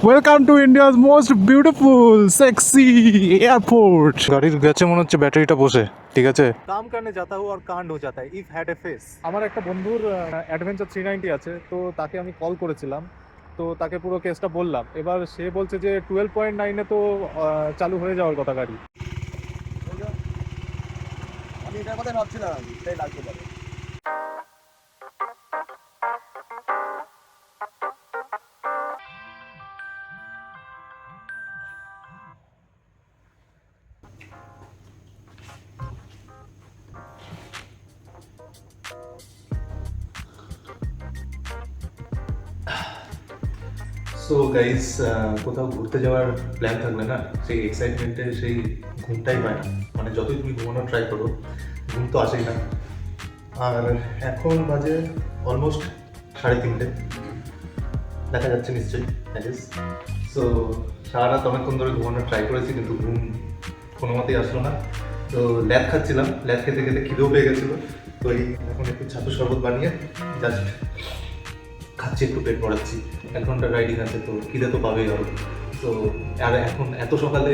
Welcome to India's most beautiful sexy airport. গাড়ির গেছে মনে হচ্ছে ব্যাটারিটা বসে, ঠিক আছে। কাম করনে যাতা হু আর কান্ড হো জাতা হ্যায় ইফ হ্যাড এ ফেস। আমার একটা বন্ধুর অ্যাডভেঞ্চার 390 আছে, তো তাকে আমি কল করেছিলাম, তো তাকে পুরো কেসটা বললাম। এবার সে বলছে যে 12.9 তো চালু হয়ে যাওয়ার কথা গাড়ি। আমি এটার কথা ভাবছিলাম, এটাই লাগতে পারে। সো গাইস, কোথাও ঘুরতে যাওয়ার প্ল্যান থাকলে না, সেই এক্সাইটমেন্টে সেই ঘুমটাই পায় না। মানে যতই তুমি ঘুমানোর ট্রাই করো, ঘুম তো আসেই না। আর এখন বাজে অলমোস্ট 3:30, দেখা যাচ্ছে নিশ্চয়ই, সো সারা রাত অনেকক্ষণ ধরে ঘুমানোর ট্রাই করেছি, কিন্তু ঘুম কোনো মতেই আসলো না। তো ল্যাদ খাচ্ছিলাম, ল্যাদ খেতে খেতে খিদেও পেয়ে গেছিলো। তো এই এখন একটু ছাতু শরবত বানিয়ে জাস্ট খাচ্ছি, একটু পেট ভরাচ্ছি। 1 ঘন্টার রাইডিং আছে, তো খিদে তো পাবেই আরও। তো আর এখন এত সকালে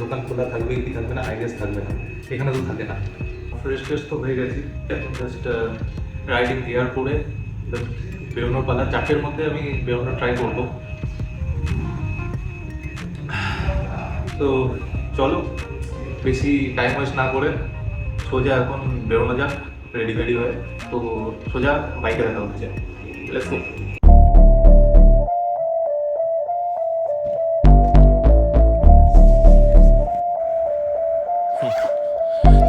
দোকান খোলা থাকবে কি থাকবে না, আই গেস থাকবে না, এখানে তো থাকে না। ফ্রেশ তো হয়ে গেছি, এখন জাস্ট রাইডিং গিয়ার করে বেরোনোর পালা। 4টের মধ্যে আমি বেরোনোর ট্রাই করবো। তো চলো, বেশি টাইম ওয়েস্ট না করে সোজা এখন বেরোনো যাক, রেডি হয়ে। তো সোজা বাইকে দেখা হচ্ছে, let's go.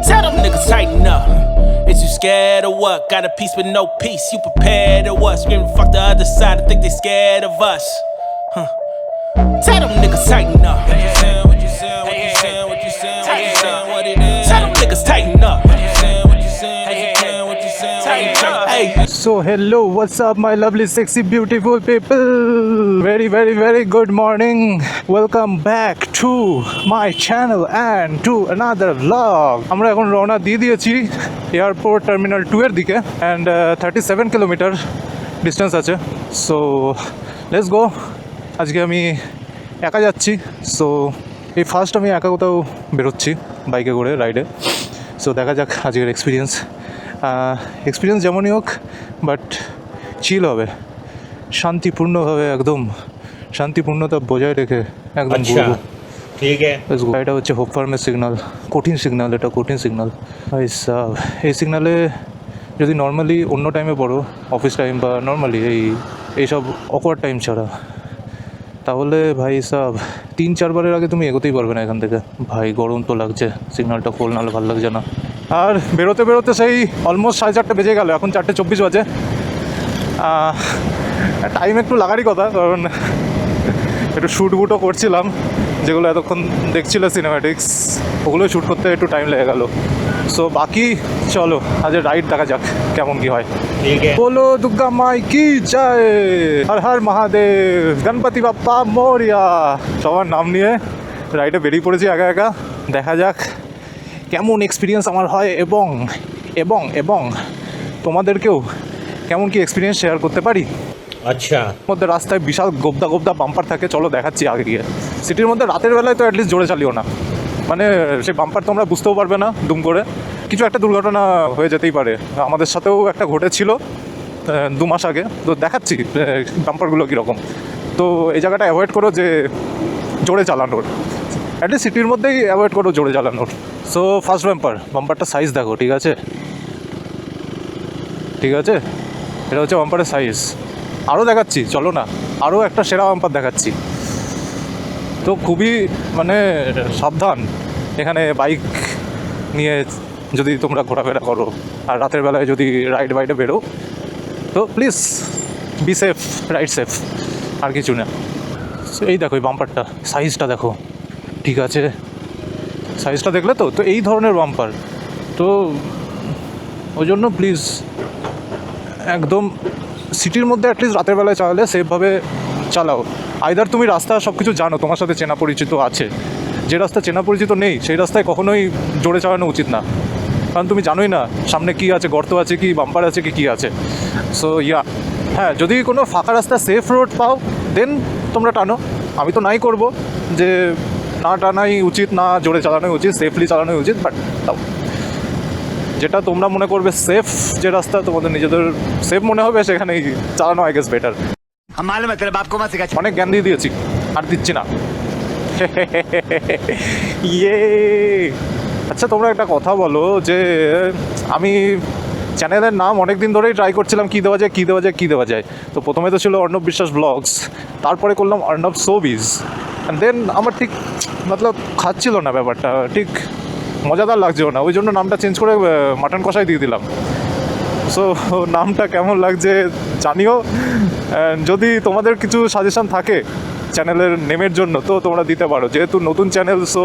Tell them niggas tighten up. Is you scared or what? Got a piece with no peace. You prepared or what? Screaming fuck the other side. I think they scared of us. Huh. Tell them niggas tighten up. What you saying? What you saying? What you saying? What you saying? What you saying? What it is? Tell them niggas tighten up. What you saying? What you saying? What you saying? What you saying? Tighten up. Hey. So hello, what's up my lovely sexy beautiful people, very good morning. Welcome back to my channel and to another vlog. আমরা এখন রওনা দিয়ে দিয়েছি airport terminal 2 এর দিকে, and 37 kilometre distance আছে। So let's go. আজকে আমি একা যাচ্ছি, সো এই ফার্স্ট আমি একা কোথাও বেরোচ্ছি বাইকে করে রাইডে। সো দেখা যাক আজকের এক্সপিরিয়েন্স যেমনই হোক, বাট চিল হবে, শান্তিপূর্ণভাবে, একদম শান্তিপূর্ণতা বজায় রেখে একদম ঘুরবো। ঠিক আছে। এটা হচ্ছে হোপ ফার্মের সিগনাল, কঠিন সিগনাল, এটা কঠিন সিগনাল ভাই সাব। এই সিগনালে যদি নর্মালি অন্য টাইমে পড়ো, অফিস টাইম বা নর্মালি এইসব অকওয়ার্ড টাইম ছাড়া, তাহলে ভাই সাব 3-4 বারের আগে তুমি এগোতেই পারবে না এখান থেকে। ভাই গরম তো লাগছে, সিগনালটা খোল, নাহলে ভালো লাগছে না। আর বেরোতে সেই অলমোস্ট 4:30 বেজে গেল, এখন 4:24 বাজে। টাইম একটু লাগারই কথা, কারণ একটু শ্যুটও করছিলাম, যেগুলো এতক্ষণ দেখছিল সিনেম্যাটিক্স, ওগুলো শ্যুট করতে একটু টাইম লেগে গেল। সো বাকি চলো আজ রাইড দেখা যাক কেমন কি হয়। বলো দুর্গা মাই কি জয়, হর হর মহাদেব, গণপতি বাপ্পা মোরিয়া। সবার নাম নিয়ে রাইডে বেরিয়ে পড়েছি একা। দেখা যাক কেমন এক্সপিরিয়েন্স আমার হয়, এবং তোমাদেরকেও কেমন কি এক্সপিরিয়েন্স শেয়ার করতে পারি। আচ্ছা, মধ্যে রাস্তায় বিশাল গোবদা বাম্পার থাকে, চলো দেখাচ্ছি আগে গিয়ে। সিটির মধ্যে রাতের বেলায় তো অ্যাটলিস্ট জোরে চালিও না, মানে সেই বাম্পার তোমরা বুঝতেও পারবে না, দুম করে কিছু একটা দুর্ঘটনা হয়ে যেতেই পারে। আমাদের সাথেও একটা ঘটেছিল 2 মাস আগে, তো দেখাচ্ছি বাম্পারগুলো কীরকম। তো এই জায়গাটা অ্যাভয়েড করো যে জোরে চালানোর, অ্যাটলিস্ট সিটির মধ্যেই অ্যাভয়েড করো জোরে চালানোর। সো ফার্স্ট বাম্পারটা সাইজ দেখো, ঠিক আছে, এটা হচ্ছে বাম্পারের সাইজ। আরও দেখাচ্ছি, চলো না, আরও একটা সেরা বাম্পার দেখাচ্ছি। তো খুবই মানে সাবধান এখানে বাইক নিয়ে যদি তোমরা ঘোরাফেরা করো, আর রাতের বেলায় যদি রাইডে বেরো, তো please be safe, ride safe, আর কিছু না। এই দেখো এই বাম্পারটা, সাইজটা দেখো, ঠিক আছে, সাইজটা দেখলে তো এই ধরনের বাম্পার, তো ওই জন্য প্লিজ একদম সিটির মধ্যে অ্যাটলিস্ট রাতের বেলায় চালালে সেফভাবে চালাও। আইদার তুমি রাস্তা সব কিছু জানো, তোমার সাথে চেনা পরিচিত আছে, যে রাস্তা চেনা পরিচিত নেই সেই রাস্তায় কখনোই জোরে চালানো উচিত না, কারণ তুমি জানোই না সামনে কী আছে, গর্ত আছে কি, বাম্পার আছে কি আছে। সো হ্যাঁ, যদি কোনো ফাঁকা রাস্তা সেফ রোড পাও দেন তোমরা টানো, আমি তো নাই করব যে না টানাই উচিত, না জোরে চালানোই উচিত, সেফলি চালানোই উচিত, বাট তাও যেটা তোমরা মনে করবে সেফ, যে রাস্তা তোমাদের নিজেদের সেফ মনে হবে সেখানেই চালানো আই গেস বেটার। অনেক জ্ঞান দিয়ে দিয়েছি, আর দিচ্ছি না। ইয়ে আচ্ছা, তোমরা একটা কথা বলো যে আমি চ্যানেলের নাম অনেক দিন ধরেই ট্রাই করছিলাম কী দেওয়া যায়, কী দেওয়া যায়, কী দেওয়া যায়। তো প্রথমে তো ছিল অর্ণব বিশ্বাস ব্লগস, তারপরে করলাম অর্ণব শোবিজ, অ্যান্ড দেন আমার ঠিক মতলব খাচ্ছিল না ব্যাপারটা, ঠিক মজাদার লাগছিল না, ওই জন্য নামটা চেঞ্জ করে মাটন কষাই দিয়ে দিলাম। সো নামটা কেমন লাগছে জানিও, যদি তোমাদের কিছু সাজেশন থাকে চ্যানেলের নেমের জন্য তো তোমরা দিতে পারো, যেহেতু নতুন চ্যানেল। সো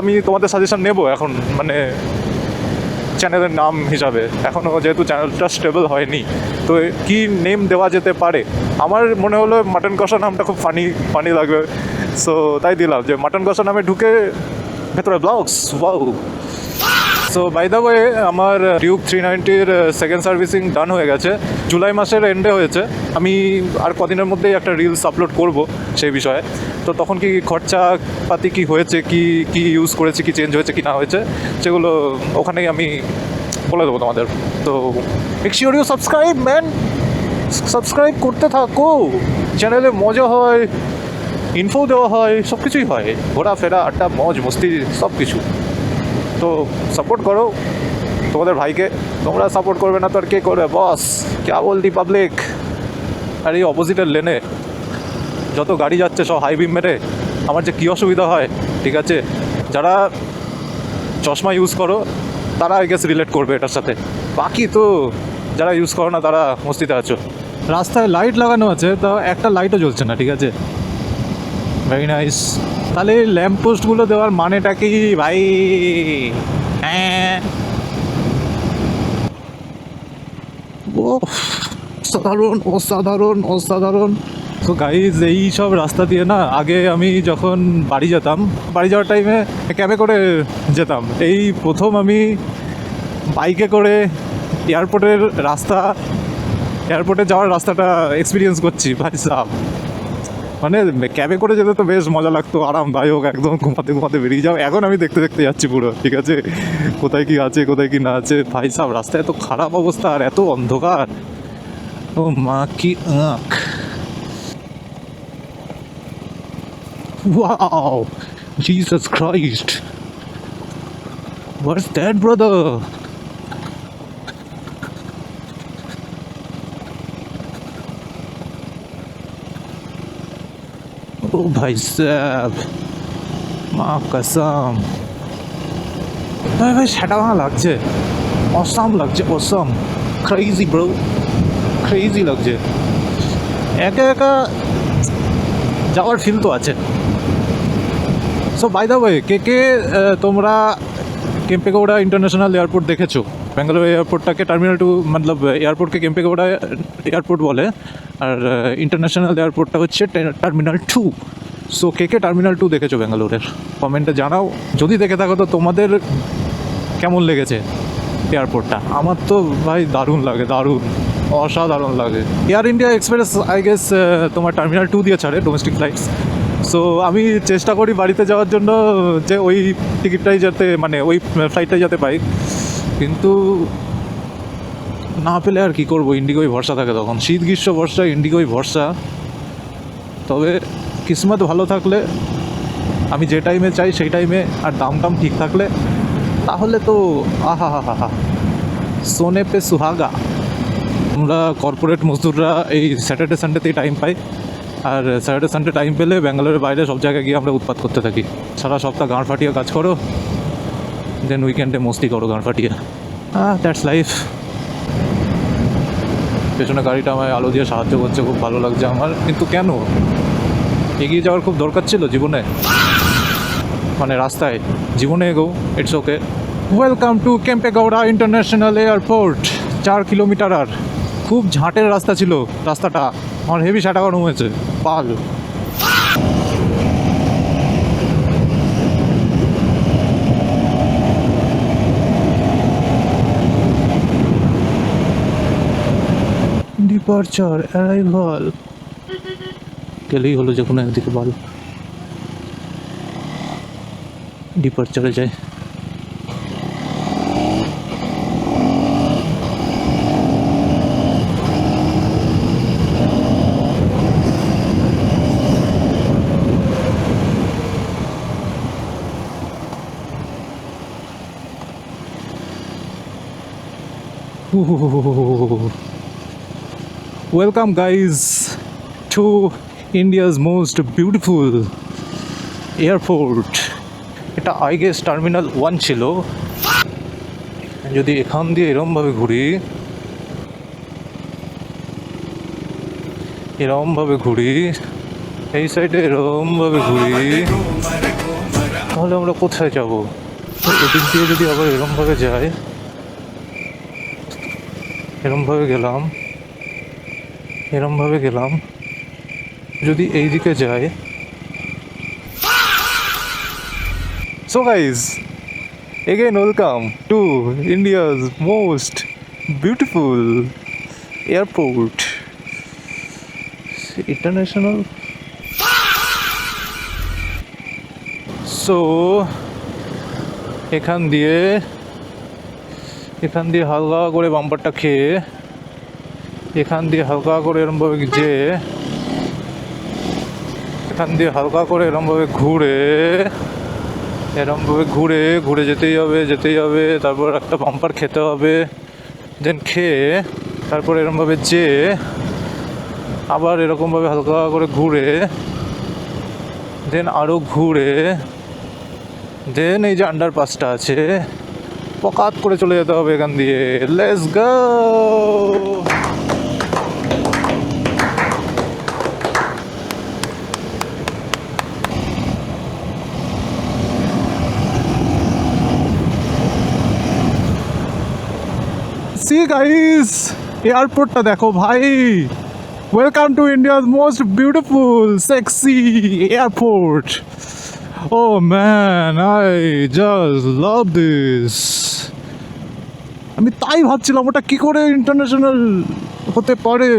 আমি তোমাদের সাজেশন নেব এখন, মানে চ্যানেলের নাম হিসাবে এখনও যেহেতু চ্যানেলটা স্টেবল হয়নি, তো কি নেম দেওয়া যেতে পারে। আমার মনে হলো মাটন কষা নামটা খুব ফানি লাগবে, সো তাই দিলাম যে মাটন কষা নামে ঢুকে ভেতরে blogs. Wow. So by the way, আমার ডিউক 390-র সেকেন্ড সার্ভিসিং ডান হয়ে গেছে, জুলাই মাসের এন্ডে হয়েছে। আমি আর কদিনের মধ্যেই একটা রিলস আপলোড করব সেই বিষয়ে। তো তখন কি খরচাপাতি কি হয়েছে, কি ইউজ করেছি, কি চেঞ্জ হয়েছে কি না হয়েছে, সেগুলো ওখানেই আমি বলে দেবো তোমাদের। তো make sure you subscribe man, subscribe করতে থাকো, চ্যানেলে মজা হয়, ইনফো দেওয়া হয়, সব কিছুই হয়, ঘোরাফেরা, আড্ডা, মজ মস্তি, সব কিছু। তো সাপোর্ট করো তোমাদের ভাইকে, তোমরা সাপোর্ট করবে না তো আর কে করবে বস, ক্যা বলতি পাবলিক। আর এই অপোজিটের লেনে যত গাড়ি যাচ্ছে সব হাই বিম মেরে আমার যে কী অসুবিধা হয়, ঠিক আছে, যারা চশমা ইউজ করো তারা আই গেস রিলেট করবে এটার সাথে, বাকি তো যারা ইউজ করো না তারা মস্তিতে আছো। রাস্তায় লাইট লাগানো আছে, তা একটা লাইটও জ্বলছে না, ঠিক আছে, ভেরি নাইস। তাহলে ল্যাম্প পোস্টগুলো দেওয়ার মানেটা কি ভাই? হ্যাঁ, ও অসাধারণ অসাধারণ অসাধারণ। তো গাইজ এই সব রাস্তা দিয়ে না, আগে আমি যখন বাড়ি যেতাম, বাড়ি যাওয়ার টাইমে ক্যাবে করে যেতাম, এই প্রথম আমি বাইকে করে এয়ারপোর্টের এয়ারপোর্টে যাওয়ার রাস্তাটা এক্সপিরিয়েন্স করছি ভাই সাহ। মানে ক্যাবে করে যেতে তো বেশ মজা লাগতো, আরামদায়ক, একদম ঘুমাতে ঘুমাতে বেরিয়ে যাও। এখন আমি দেখতে দেখতে যাচ্ছি পুরো, ঠিক আছে, কোথায় কি আছে কোথায় কি না আছে। ভাই সাহ, রাস্তায় এত খারাপ অবস্থা আর এত অন্ধকার, ও মা কি আঁখ। Wow, Jesus Christ, what's that, brother? Oh भाई साहब, माँ कसम, ভাই সেটা ভালো লাগছে, অসাম লাগছে, অসাম, ক্রেজি ব্রো, ক্রেজি লাগছে। একা একা যাওয়ার ফিল তো আছে। সো বাই দ্য ওয়ে, কে তোমরা কেম্পেগৌড়া ইন্টারন্যাশনাল এয়ারপোর্ট দেখেছো? ব্যাঙ্গালোর এয়ারপোর্টটাকে টার্মিনাল 2, মতলব এয়ারপোর্টকে কেম্পেগৌড়া এয়ারপোর্ট বলে, আর ইন্টারন্যাশনাল এয়ারপোর্টটা হচ্ছে টার্মিনাল 2। সো কে টার্মিনাল 2 দেখেছো ব্যাঙ্গালোরের? কমেন্টে জানাও। যদি দেখে থাকো তো তোমাদের কেমন লেগেছে এয়ারপোর্টটা? আমার তো ভাই দারুণ লাগে, দারুণ, অসাধারণ লাগে। Air India express I guess তোমার টার্মিনাল 2 দিয়ে ছাড়ে ডোমেস্টিক ফ্লাইটস। সো আমি চেষ্টা করি বাড়িতে যাওয়ার জন্য যে ওই টিকিটটাই যাতে, মানে ওই ফ্লাইটটাই যাতে পাই, কিন্তু না পেলে আর কী করবো, ইন্ডিগোই ভরসা থাকে তখন, শীত গ্রীষ্ম বর্ষা ইন্ডিগোই ভরসা। তবে কিসমত ভালো থাকলে, আমি যে টাইমে চাই সেই টাইমে, আর দাম ঠিক থাকলে, তাহলে তো আহা হা হা হা, সোনে পে সুহাগা। আমরা কর্পোরেট মজদুররা এই স্যাটারডে সানডেতেই টাইম পাই, আর স্যাটারডে সানডে টাইম পেলে ব্যাঙ্গালোরের বাইরে সব জায়গায় গিয়ে আমরা উৎপাত করতে থাকি। সারা সপ্তাহ গাঁড় ফাটিয়ে কাজ করো, দেন উইকেন্ডে মস্তি করো গাঁড় ফাটিয়ে। That's life. পেছনে গাড়িটা আমায় আলো দিয়ে সাহায্য করছে, খুব ভালো লাগছে আমার। কিন্তু কেন, এগিয়ে যাওয়ার খুব দরকার ছিল জীবনে, মানে রাস্তায় জীবনে এগো, it's okay. Welcome to Kempegowda international airport. 4 kilometre, আর খুব ঝাঁটের রাস্তা ছিল রাস্তাটা, আমার হেভি সাটা গরম হয়েছে পাল। ডিপারচার, অ্যারাইভাল, গেলেই হলো যে কোনো একদিকে ভালো ডিপারচারে যায়। Welcome guys to India's most beautiful airport. এটা আই গেস টার্মিনাল 1 ছিল। যদি এখান দিয়ে এরমভাবে ঘুরি, এই সাইডে এরমভাবে ঘুরি, তাহলে আমরা কোথায় যাব? এদিক দিয়ে যদি আবার এরমভাবে যাই, এরমভাবে গেলাম, যদি এই দিকে যাই। So guys, again welcome to India's most beautiful airport, international. So এখান দিয়ে হালকা করে বাম্পারটা খেয়ে, এখান দিয়ে হালকা করে এরমভাবে ঘুরে যেতেই হবে, তারপর একটা বাম্পার খেতে হবে, দেন খেয়ে তারপর এরমভাবে আবার এরকমভাবে হালকা করে ঘুরে, দেন আরও ঘুরে, দেন এই যে আন্ডারপাসটা আছে, পকাত করে চলে যেতে হবে এখান দিয়ে। Let's go. সি গাইস, এয়ারপোর্টটা দেখো ভাই। Welcome to India's most beautiful sexy airport. Oh man, I just love this. আমি তাই ভাবছিলাম ওটা কি করে ইন্টারন্যাশনাল হতে পারে।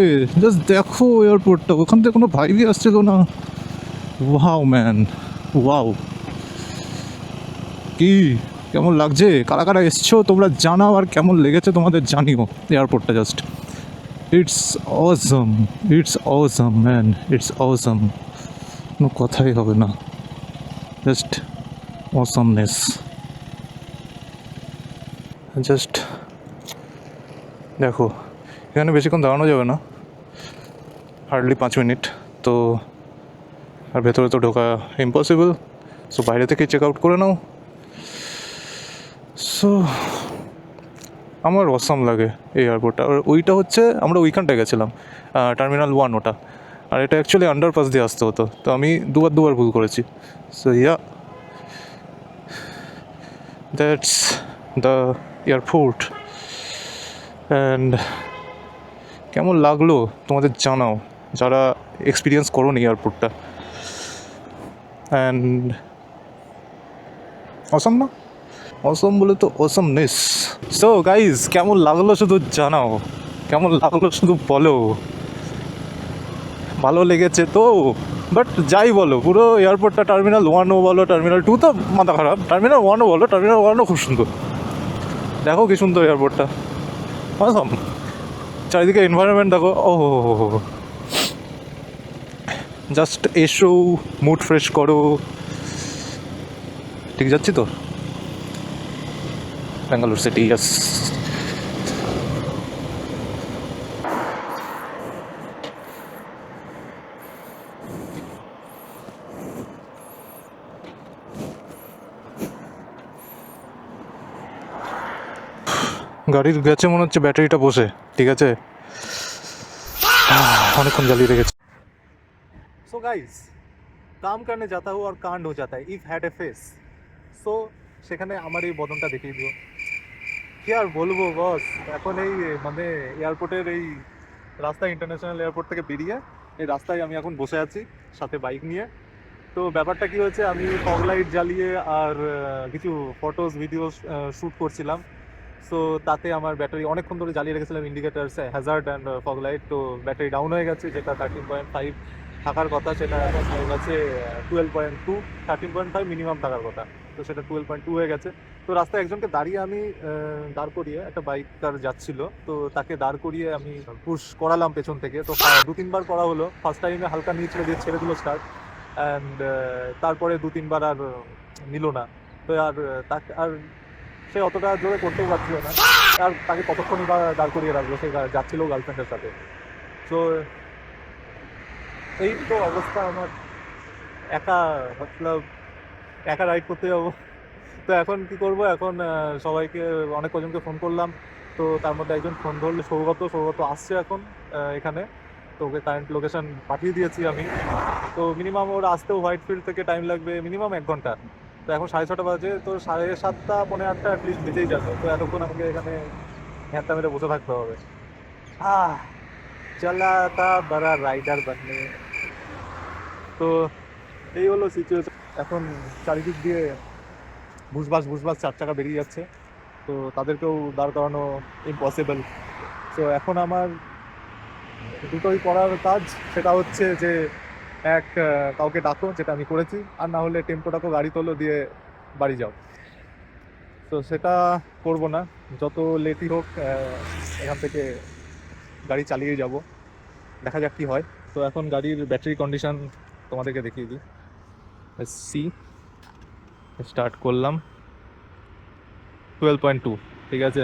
জাস্ট দেখো এয়ারপোর্টটা, ওখান থেকে কোনো ভাইবই আসছিল না। Wow man, wow. কি কেমন লাগছে? কারা কারা এসছো তোমরা জানাও, আর কেমন লেগেছে তোমাদের জানিও এয়ারপোর্টটা। Just it's awesome man, it's awesome. কোনো কথাই হবে না, জাস্ট অসমনেস। জাস্ট দেখো, এখানে বেশিক্ষণ দাঁড়ানো যাবে না, হার্ডলি 5 মিনিট তো। আর ভেতরে তো ঢোকা ইম্পসিবল, সো বাইরে থেকে চেক আউট করে নাও। সো আমার অসাম লাগে এই এয়ারপোর্টটা। আর ওইটা হচ্ছে আমরা ওইখানটায় গেছিলাম, টার্মিনাল 1 ওটা। আর এটা অ্যাকচুয়ালি আন্ডারপাস দিয়ে আসতে হতো, তো আমি দুবার ভুল করেছি। So yeah, that's the airport. And কেমন লাগলো তোমাদের জানাও, যারা এক্সপিরিয়েন্স করো নি এয়ারপোর্টটা। অ্যান্ড অসাম না, অসম বলে তো অসমনেস। সো গাইজ, কেমন লাগলো শুধু জানাও, কেমন লাগলো শুধু বলো। ভালো লেগেছে তো? বাট যাই বলো, পুরো এয়ারপোর্টটা টার্মিনাল 1ও বলো, টার্মিনাল 2 তো মাথা খারাপ, টার্মিনাল 1ও বলো, টার্মিনাল 1ও খুব সুন্দর। দেখো কি সুন্দর এয়ারপোর্টটা, অসম। চারিদিকে এনভায়রনমেন্ট দেখো, ও জাস্ট এসো, মুড ফ্রেশ করো। ঠিক যাচ্ছি তো? ব্যাঙ্গালোর সিটি, ইয়াস। গাড়ির গেছে মনে হচ্ছে ব্যাটারিটা বসে, ঠিক আছে, অনেকক্ষণ জ্বালিয়ে রেখেছে। সো গাইস, কাম করনে যাতা হো আর কাণ্ড হো যাতা হ্যায়, if had a face. So সেখানে আমার এই বদনটা দেখিয়ে দিও। কি আর বলবো বস, এখন এই মানে এয়ারপোর্টের এই রাস্তা, ইন্টারন্যাশনাল এয়ারপোর্ট থেকে বেরিয়ে এই রাস্তায় আমি এখন বসে আছি সাথে বাইক নিয়ে। তো ব্যাপারটা কি হয়েছে, আমি ফগ লাইট জ্বালিয়ে আর কিছু ফটোস ভিডিওস শ্যুট করছিলাম। সো তাতে আমার ব্যাটারি অনেকক্ষণ ধরে জ্বালিয়ে রেখেছিলাম, indicators, Hazard and fog light, তো ব্যাটারি ডাউন হয়ে গেছে, যেটা 13.5 থাকার কথা সেটা এখন হয়ে গেছে 12.2, 13.5 মিনিমাম থাকার কথা, তো সেটা 12.2 হয়ে গেছে। তো রাস্তায় একজনকে দাঁড়িয়ে আমি দাঁড় করিয়ে, একটা বাইকার যাচ্ছিল, তো তাকে দাঁড় করিয়ে আমি পুশ করালাম পেছন থেকে। তো 2-3 বার করা হলো। ফার্স্ট টাইমে হালকা নিয়ে ছেড়ে দিয়ে ছেড়ে দিল স্টার্ট, অ্যান্ড তারপরে 2-3 বার আর নিল না। তো আর তাকে আর সে অতটা জোরে করতেও পারছিল না, আর তাকে কতক্ষণই বা দাঁড় করিয়ে রাখবো, সে যাচ্ছিল গার্লফ্রেন্ডের সাথে। তো এই তো অবস্থা আমার, একা মতলব একা রাইড করতে যাবো। তো এখন কি করব, এখন সবাইকে অনেক কজনকে ফোন করলাম, তো তার মধ্যে একজন ফোন ধরলে সৌগত আসছে এখন এখানে। তো ওকে কারেন্ট লোকেশন পাঠিয়ে দিয়েছি আমি। তো মিনিমাম ওর আসতেও হোয়াইট ফিল্ড থেকে টাইম লাগবে মিনিমাম 1 ঘন্টা। তো এখন 6:30 বাজে, তো 7:30, 7:45 অ্যাটলিস্ট বেজেই যাবে। তো এতক্ষণ আমাকে এখানে হ্যাঁ মেরে বসে থাকতে হবে। চলা তা বড়া রাইডার বাননে। তো এই হলো সিচুয়েশন। এখন চারিদিক দিয়ে ভুসভাস 4 চাকা বেরিয়ে যাচ্ছে, তো তাদেরকেও দাঁড় করানো ইম্পসিবল। তো এখন আমার দুটোই করার কাজ, সেটা হচ্ছে যে কাউকে ডাকো, যেটা আমি করেছি, আর না হলে টেম্পো ডাকো, গাড়ি তোলো, দিয়ে বাড়ি যাও। তো সেটা করব না, যত লেটই হোক এখান থেকে গাড়ি চালিয়ে যাব, দেখা যাক কি হয়। তো এখন গাড়ির ব্যাটারি কন্ডিশন তোমাদেরকে দেখিয়ে দিই। সি স্টার্ট করলাম 12.2, ঠিক আছে।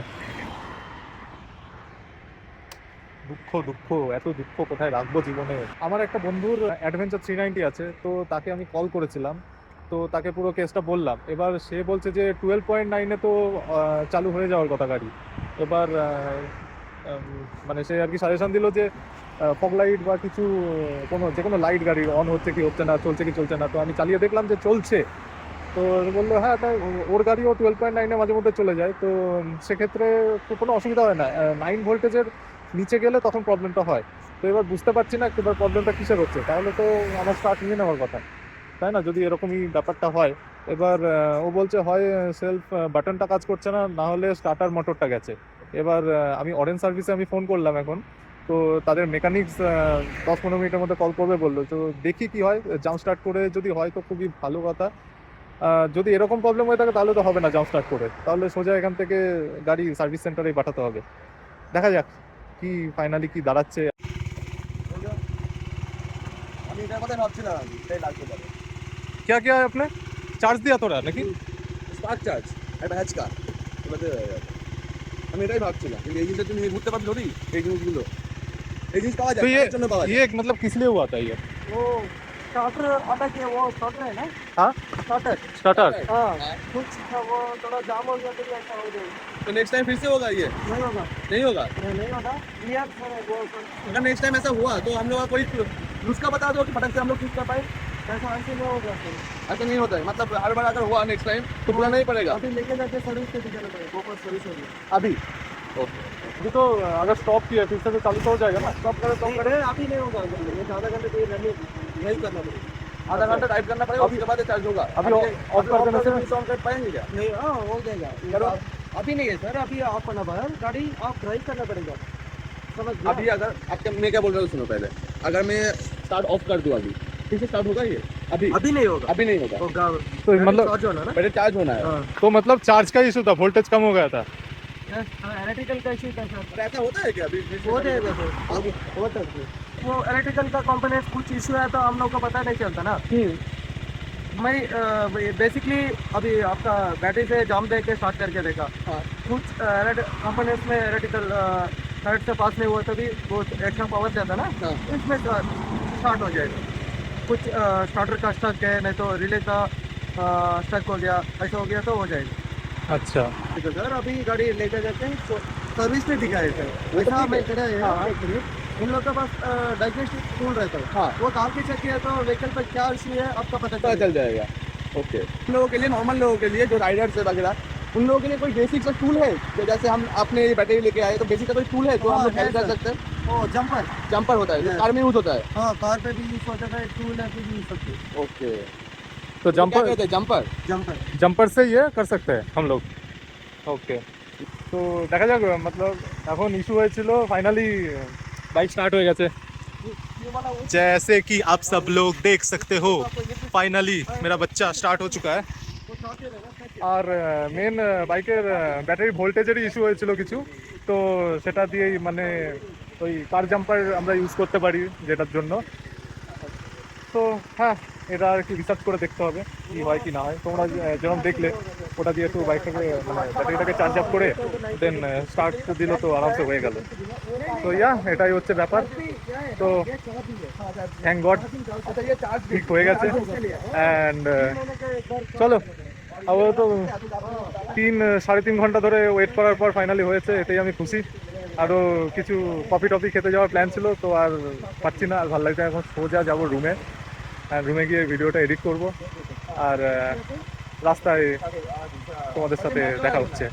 দুঃখ, এত দুঃখ কোথায় রাখবো জীবনে। আমার একটা বন্ধুর অ্যাডভেঞ্চার 390 আছে, তো তাকে আমি কল করেছিলাম, তো তাকে পুরো কেসটা বললাম। এবার সে বলছে যে 12.9-এ তো চালু হয়ে যাওয়ার কথা গাড়ি। এবার মানে সে আর কি সাজেশন দিল যে ফগ লাইট বা কিছু যে কোনো লাইট গাড়ির অন হচ্ছে কি হচ্ছে না, চলছে কি চলছে না। তো আমি চালিয়ে দেখলাম যে চলছে। তো বললো হ্যাঁ, তাই ওর গাড়িও 12.9-এ মাঝে মধ্যে চলে যায়। তো সেক্ষেত্রে কোনো অসুবিধা হয় না, 9 ভোল্টেজের নিচে গেলে তখন প্রবলেমটা হয়। তো এবার বুঝতে পারছি না এবার প্রবলেমটা কিসের হচ্ছে। তাহলে তো আমার স্টার্ট নিয়ে নেওয়ার কথা, তাই না, যদি এরকমই ব্যাপারটা হয়। এবার ও বলছে হয় সেলফ বাটনটা কাজ করছে না, না হলে স্টার্টার মোটরটা গেছে। এবার আমি অরেঞ্জ সার্ভিসে আমি ফোন করলাম এখন, তো তাদের মেকানিক্স 10-15 মিনিটের মধ্যে কল করবে বললো। তো দেখি কি হয়, জাম্প স্টার্ট করে যদি হয় তো খুবই ভালো কথা। যদি এরকম প্রবলেম হয়ে থাকে তাহলে তো হবে না জাম্প স্টার্ট করে, তাহলে সোজা এখান থেকে গাড়ি সার্ভিস সেন্টারেই পাঠাতে হবে। দেখা যাক কি ফাইনালি কি দাঁড়াচ্ছে। আমি এটার কথাই ভাবছিলাম, এটাই লাগতে পারে। क्या किया है आपने, चार्ज दिया थोड़ा नाকি? স্পার্ক চার্জ একটা হ্যাচকা এবারে হয়ে যাবে। আমি এটাই ভাবছিলাম, কিন্তু এই জিনিসটা তুমি ঘুরতে পারবে ধরি, এই জিনিসগুলো, এই জিনিস পাওয়া যায়, तो কার জন্য পাওয়া যায়। ये मतलब किस लिए हुआ था ये? वो स्टार्टर आता कि वो स्टार्टर है ना हाँ स्टार्टर स्टार्टर। हाँ कुछ था, वो थोड़ा जाम हो गया तो भी ऐसा हो जाएगा। तो नेक्स्ट टाइम फिर से होगा ये, नहीं होगा, नहीं होगा। नहीं होगा रिएक्ट है वो अगर नेक्स्ट टाइम ऐसा हुआ तो हम लोग का कोई नुस्खा बता दो कि फटक से हम लोग ठीक कर पाए। ऐसा ऐसे नहीं होगा फिर। ऐसा नहीं होता है, मतलब हर बार अगर हुआ नेक्स्ट टाइम तो बुरा नहीं पड़ेगा। अभी लेके जाके सर्विस पे दिखाना पड़ेगा, वो पर सर्विस होगी। अभी ये तो अगर स्टॉप किया फिर से तो चालू तो हो जाएगा ना। स्टॉप करो, स्टॉप करो। नहीं, अभी नहीं होगा, ये आधा घंटे तो ये रनिंग यही करना पड़ेगा। आधा घंटा ड्राइव करना पड़ेगा, उसके बाद चार्ज होगा। अभी ऑफ कर देने से ऑन कर पाएंगे क्या? नहीं हाँ हो जाएगा। करो। अभी नहीं है सर, अभी ऑफ करना पड़ेगा, गाड़ी ऑफ ड्राइव करना पड़ेगा, समझ गया? अभी अगर आपके मैं क्या बोल रहा हूँ सुनो पहले, अगर मैं स्टार्ट ऑफ कर दूँ अभी फिर से स्टार्ट होगा ये? अभी अभी नहीं होगा, अभी नहीं होगा, होगा तो मतलब चार्ज होना ना। पहले चार्ज होना है। हाँ तो मतलब चार्ज का इशू था, वोल्टेज कम हो गया था। इलेक्ट्रिकल का इशू कैसा और ऐसा होता है क्या अभी? हो जाएगा सर, होता है। वो इलेक्ट्रिकल का कंपोनेंट कुछ इशू है तो हम लोग को पता नहीं चलता ना। मैं बेसिकली अभी आपका बैटरी से जाम दे के स्टार्ट करके देखा, हाँ। कुछ कंपोनेंट्स में इलेक्ट्रिकल साइड से पास नहीं हुआ तभी वो एक्स्ट्रा पावर देता ना, हाँ। इसमें स्टार्ट हो जाएगा। कुछ स्टार्टर का स्टक है, नहीं तो रिले का स्टक हो गया, ऐसा हो गया तो हो जाएगा। अच्छा ठीक है सर, अभी गाड़ी लेकर जाते हैं तो सर्विस पे दिखाए सर। वैसा मैं खड़ा है इन लोग के पास डायग्नोस्टिक टूल रहता है, हाँ। वो काम की चेक किया तो व्हीकल पर क्या इशू है आपका पता पता चल जाएगा। ओके, उन लोगों के लिए, नॉर्मल लोगों के लिए जो राइडर्स है वगैरह, उन लोगों के लिए कोई बेसिक सा टूल है तो जैसे हम अपने बैटरी लेके आए तो बेसिक का कोई टूल है तो हम लोग हाँ, हेल्प कर है सकते हैं? वो जंपर, जंपर होता है जो Yes. कार में यूज होता है। हाँ कार पे भी यूज होता है, टूल है भी यूज सकते हैं, ओके, तो क्या जंपर कहते हैं जंपर? जंपर। जंपर से ये कर सकते हैं हम लोग। ওকে, তো দেখা যাক। মতলব এখন ইস্যু হয়েছিল, ফাইনালি বাইক স্টার্ট হয়ে গেছে। जैसे कि आप सब लोग देख सकते हो फाइनली मेरा बच्चा स्टार्ट हो चुका है আর মেন বাইকের ব্যাটারি ভোল্টেজেরই ইস্যু হয়েছিল কিছু, তো সেটা দিয়েই মানে ওই কার জাম্পার আমরা ইউজ করতে পারি যেটার জন্য। তো হ্যাঁ, এটা আর কি রিসার্চ করে দেখতে হবে কি হয় কি না হয়। তোমরা যেরকম দেখলে ওটা দিয়ে একটু বাইকটাকে মানে ব্যাটারিটাকে চার্জ আপ করে দেন স্টার্ট দিল তো আরামসে হয়ে গেল। তো এটাই হচ্ছে ব্যাপার। তো থ্যাংক গড ঠিক হয়ে গেছে। অ্যান্ড চলো আপাতত 3-3.5 ঘন্টা ধরে ওয়েট করার পর ফাইনালি হয়েছে, এটাই আমি খুশি। আরও কিছু কফি টফি খেতে যাওয়ার প্ল্যান ছিল, তো আর পাচ্ছি না, আর ভালো লাগছে না। এখন সোজা যাবো রুমে, আর রুমে গিয়ে ভিডিওটা এডিট করব, আর রাস্তায় তোমাদের সাথে দেখা হচ্ছে।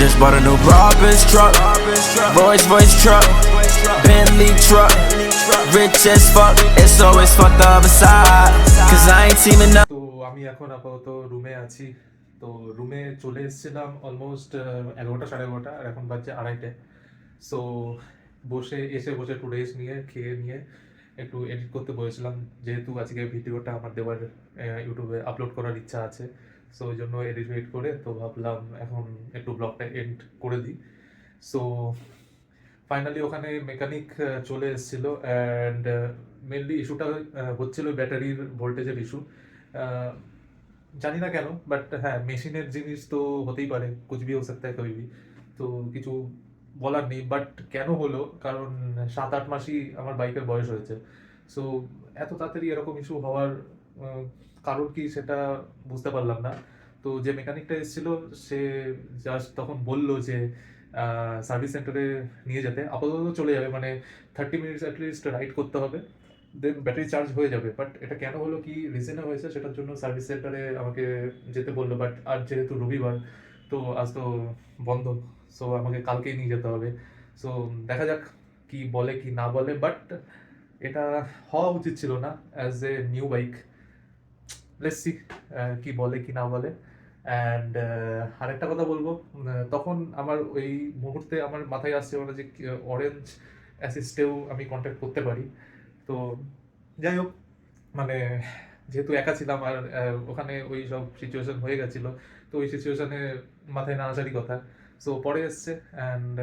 Just bought a new Robbins truck, Royce Royce truck, Bentley truck, rich as fuck, it's always fucked the other side, cause I ain't teaming up. তো আমি এখন আপাতত রুমে আছি। তো রুমে চলে এসেছিলাম অলমোস্ট 11টা 11:30, আর এখন বাজছে 2:30। সো বসে একটু রেস্ট নিয়ে খেয়ে নিয়ে একটু এডিট করতে বলেছিলাম, যেহেতু আজকে ভিডিওটা আমার দেওয়ার ইউটিউবে আপলোড করার ইচ্ছা আছে। সো ওই জন্য এডিট করে তো ভাবলাম এখন একটু ব্লগটা এন্ড করে দিই। সো ফাইনালি ওখানে মেকানিক চলে এসেছিল, অ্যান্ড মেনলি ইস্যুটা হচ্ছিল ব্যাটারির ভোল্টেজের ইস্যু। জানি না কেন, বাট হ্যাঁ, মেশিনের জিনিস তো হতেই পারে, কুছ ভি হো সকতা হ্যায় কভি ভি, তো কিছু বলার নেই। বাট কেন হলো, কারণ 7-8 মাসই আমার বাইকের বয়স হয়েছে। সো এত তাড়াতাড়ি এরকম ইস্যু হওয়ার কারণ কি সেটা বুঝতে পারলাম না। তো যে মেকানিকটা এসেছিল সে জাস্ট তখন বললো যে সার্ভিস সেন্টারে নিয়ে যেতে, আপাতত চলে যাবে, মানে 30 মিনিটস অ্যাটলিস্ট রাইড করতে হবে, দেন ব্যাটারি চার্জ হয়ে যাবে। বাট এটা কেন হলো, কি রিজনে হয়েছে, সেটার জন্য সার্ভিস সেন্টারে আমাকে যেতে বললো। বাট আর যেহেতু রবিবার, তো আজ তো বন্ধ, সো আমাকে কালকেই নিয়ে যেতে হবে। সো দেখা যাক কি বলে কি না বলে, বাট এটা হওয়া উচিত ছিল না as a new bike. Let's see কি বলে কি না বলে। অ্যান্ড আরেকটা কথা বলবো, তখন আমার ওই মুহূর্তে আমার মাথায় আসছে না যে অরেঞ্জ অ্যাসিস্টেও আমি কন্ট্যাক্ট করতে পারি। তো যাই হোক, মানে যেহেতু একা ছিলাম আর ওখানে ওই সব সিচুয়েশন হয়ে গেছিলো, তো ওই সিচুয়েশনে মাথায় না আসারই কথা। সো পরে এসছে, অ্যান্ড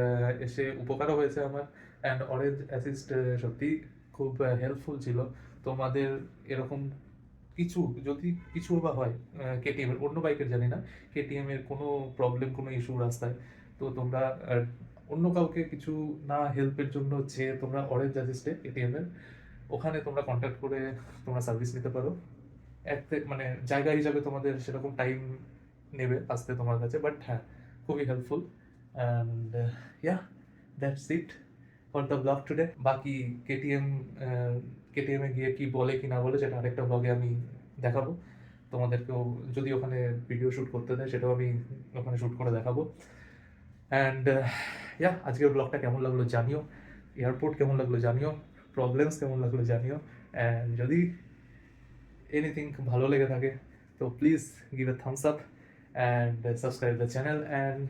এসে উপকারও হয়েছে আমার। অ্যান্ড অরেঞ্জ অ্যাসিস্ট সত্যি খুব হেল্পফুল ছিল। তোমাদের এরকম যদি কিছু বা হয় কেটিএম এর, অন্য বাইকের জানি না, কেটিএম এর কোনো প্রবলেম, কোনো ইস্যু রাস্তায়, তো তোমরা অন্য কাউকে কিছু না হেল্পের জন্য যে তোমরা অরেঞ্জ অ্যাসিস্টে কেটিএম এর ওখানে তোমরা কন্ট্যাক্ট করে তোমরা সার্ভিস নিতে পারো। মানে জায়গা হিসাবে তোমাদের সেরকম টাইম নেবে আসতে তোমার কাছে, বাট হ্যাঁ, খুবই helpful. And that's it for the blog today. বাকি কেটিএমে গিয়ে কি বলে কি না বলে সেটা আরেকটা ব্লগে আমি দেখাবো তোমাদেরকেও। যদি ওখানে ভিডিও শ্যুট করতে দেয় সেটাও আমি ওখানে শ্যুট করে দেখাবো। অ্যান্ড আজকের ব্লগটা কেমন লাগলো জানিও, এয়ারপোর্ট কেমন লাগলো জানিও, প্রবলেমস কেমন লাগলো জানিও। অ্যান্ড যদি এনিথিং ভালো লেগে থাকে তো please give a Thums up and subscribe the channel. And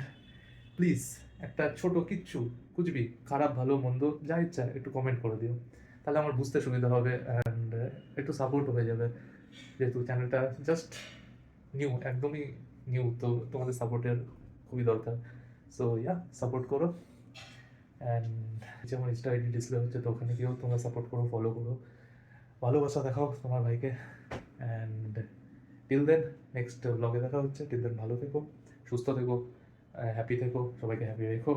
please একটা ছোট কিচ্ছু কুচবি, খারাপ ভালো মন্দ যা ইচ্ছা একটু কমেন্ট করে দিও, তাহলে আমার বুঝতে সুবিধা হবে অ্যান্ড একটু সাপোর্ট হয়ে যাবে, যেহেতু চ্যানেলটা জাস্ট নিউ, একদমই নিউ, তো তোমাদের সাপোর্টের খুবই দরকার। সো সাপোর্ট করো। অ্যান্ড যেমন ইনস্টা আইডি ডিসপ্লে হচ্ছে, তো ওখানে গিয়েও তোমরা সাপোর্ট করো, ফলো করো, ভালোবাসা দেখাও তোমার ভাইকে। অ্যান্ড টিল দেন নেক্সট ব্লগে দেখা হচ্ছে। টিল দেন ভালো থেকো, সুস্থ থেকো, হ্যাপি থেকো, সবাইকে হ্যাপি রেখো।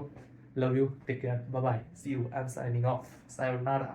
Love you, take care, bye bye, see you, I'm signing off, sayonara.